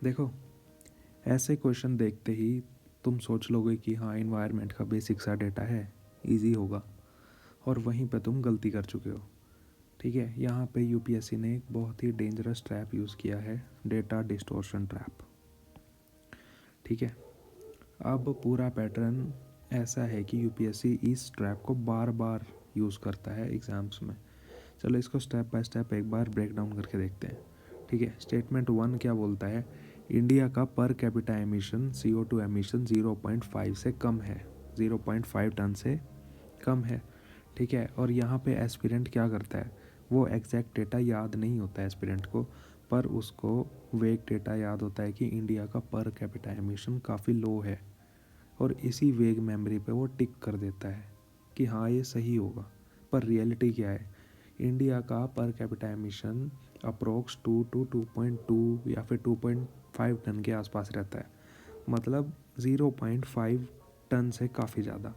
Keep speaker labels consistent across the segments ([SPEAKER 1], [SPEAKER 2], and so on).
[SPEAKER 1] देखो, ऐसे क्वेश्चन देखते ही तुम सोच लोगे कि हाँ इन्वायरमेंट का बेसिक सा डेटा है, इजी होगा, और वहीं पे तुम गलती कर चुके हो। ठीक है, यहाँ पे यूपीएससी ने एक बहुत ही डेंजरस ट्रैप यूज़ किया है, डेटा डिस्टोर्शन ट्रैप। ठीक है, अब पूरा पैटर्न ऐसा है कि यूपीएससी इस ट्रैप को बार बार यूज़ करता है एग्ज़ाम्स में। चलो इसको स्टेप बाय स्टेप एक बार ब्रेक डाउन करके देखते हैं। ठीक है, स्टेटमेंट 1 क्या बोलता है? इंडिया का per capita emission CO2 emission 0.5 से कम है, 0.5 टन से कम है। ठीक है, और यहाँ पे एस्पिरेंट क्या करता है? वो एग्जैक्ट डेटा याद नहीं होता है एस्पिरेंट को, पर उसको वेग डेटा याद होता है कि इंडिया का पर कैपिटा एमिशन काफ़ी लो है, और इसी वेग मेमोरी पे वो टिक कर देता है कि हाँ ये सही होगा। पर रियलिटी क्या है? इंडिया का per capita emission approx 2 to 2.2 या फिर 2.5 टन के आसपास रहता है, मतलब 0.5 टन से काफ़ी ज़्यादा।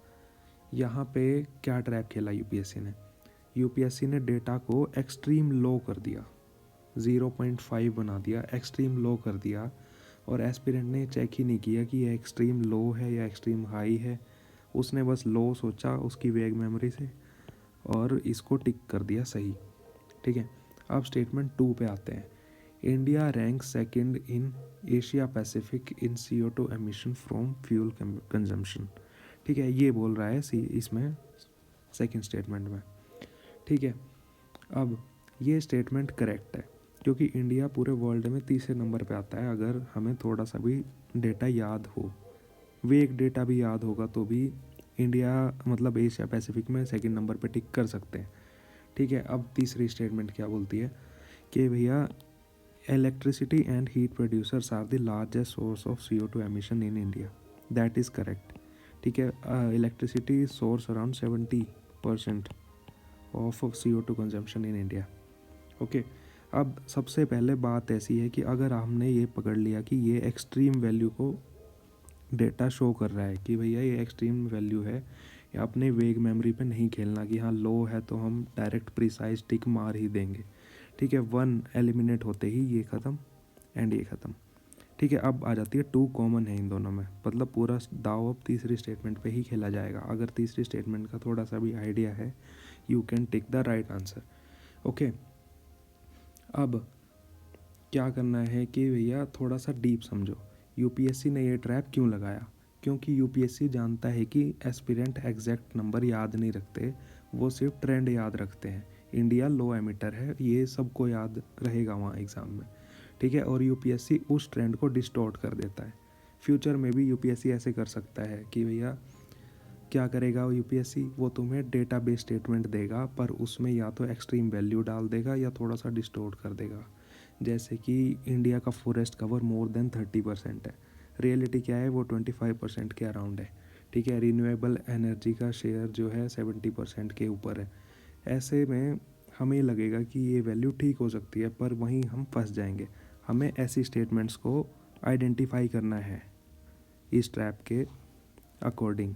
[SPEAKER 1] यहाँ पे क्या ट्रैप खेला यूपीएससी ने डेटा को एक्सट्रीम लो कर दिया, 0.5 बना दिया, एक्सट्रीम लो कर दिया, और एस्पिरेंट ने चेक ही नहीं किया कि ये एक्सट्रीम लो है या एक्सट्रीम हाई है। उसने बस लो सोचा उसकी वेग मेमोरी से, और इसको टिक कर दिया सही। ठीक है, अब स्टेटमेंट 2 पे आते हैं। India rank second in Asia Pacific in CO2 emission from fuel consumption. ठीक है, ये बोल रहा है इसमें सेकंड स्टेटमेंट में। ठीक है, अब ये स्टेटमेंट करेक्ट है, क्योंकि इंडिया पूरे वर्ल्ड में तीसरे नंबर पे आता है अगर हमें थोड़ा सा भी डेटा याद हो। वेग डेटा भी याद होगा तो भी इंडिया मतलब एशिया पैसिफिक में सेकंड नंबर पे टिक कर सकते हैं। ठीक है, अब तीसरी स्टेटमेंट क्या बोलती है कि भैया electricity and heat producers are the largest source of CO2 emission in India. That is correct. ठीक है, electricity source around 70% of CO2 consumption in India. Okay, अब सबसे पहले बात ऐसी है कि अगर हमने ये पकड़ लिया कि ये एक्सट्रीम वैल्यू को डेटा शो कर रहा है कि भैया ये एक्सट्रीम वैल्यू है, या अपने वेग मेमोरी पे नहीं खेलना कि हाँ लो है तो हम डायरेक्ट प्रिसाइज टिक मार ही देंगे। ठीक है, 1 एलिमिनेट होते ही ये ख़त्म एंड ये ख़त्म। ठीक है, अब आ जाती है 2 कॉमन है इन दोनों में, मतलब पूरा दाव अब तीसरी स्टेटमेंट पे ही खेला जाएगा। अगर तीसरी स्टेटमेंट का थोड़ा सा भी आइडिया है, you can tick the right answer. Okay, अब क्या करना है कि भैया थोड़ा सा डीप समझो, यूपीएससी ने ये ट्रैप क्यों लगाया? क्योंकि यूपीएससी जानता है कि एस्पिरेंट एग्जैक्ट नंबर याद नहीं रखते, वो सिर्फ ट्रेंड याद रखते हैं। इंडिया लो एमिटर है, ये सबको याद रहेगा वहाँ एग्ज़ाम में। ठीक है, और यूपीएससी उस ट्रेंड को डिस्टॉर्ट कर देता है। फ्यूचर में भी यूपीएससी ऐसे कर सकता है कि भैया क्या करेगा यूपीएससी, वो तुम्हें डेटा बेस स्टेटमेंट देगा, पर उसमें या तो एक्सट्रीम वैल्यू डाल देगा या थोड़ा सा डिस्टोर्ट कर देगा। जैसे कि इंडिया का फॉरेस्ट कवर मोर देन 30% है, रियलिटी क्या है वो 25% के अराउंड है। ठीक है, रिन्यूएबल एनर्जी का शेयर जो है 70% के ऊपर है। ऐसे में हमें लगेगा कि ये वैल्यू ठीक हो सकती है, पर वहीं हम फंस जाएंगे। हमें ऐसी स्टेटमेंट्स को आइडेंटिफाई करना है इस ट्रैप के अकॉर्डिंग।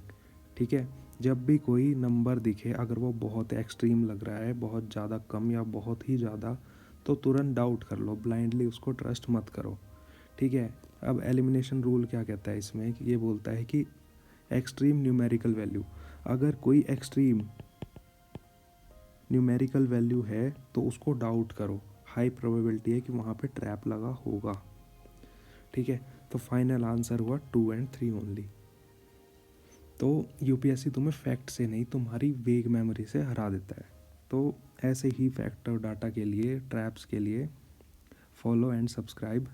[SPEAKER 1] ठीक है, जब भी कोई नंबर दिखे अगर वो बहुत एक्सट्रीम लग रहा है, बहुत ज़्यादा कम या बहुत ही ज़्यादा, तो तुरंत डाउट कर लो, ब्लाइंडली उसको ट्रस्ट मत करो। ठीक है, अब एलिमिनेशन रूल क्या कहता है इसमें कि ये बोलता है कि एक्सट्रीम न्यूमेरिकल वैल्यू, अगर कोई एक्सट्रीम न्यूमेरिकल वैल्यू है तो उसको डाउट करो, हाई प्रोबेबिलिटी है कि वहाँ पे ट्रैप लगा होगा। ठीक है, तो फाइनल आंसर हुआ 2 and 3 ओनली। तो यूपीएससी तुम्हें फैक्ट से नहीं, तुम्हारी वेग मेमोरी से हरा देता है। तो ऐसे ही फैक्ट और डाटा के लिए, ट्रैप्स के लिए follow and subscribe,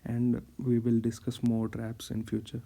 [SPEAKER 1] and we will discuss more traps in future.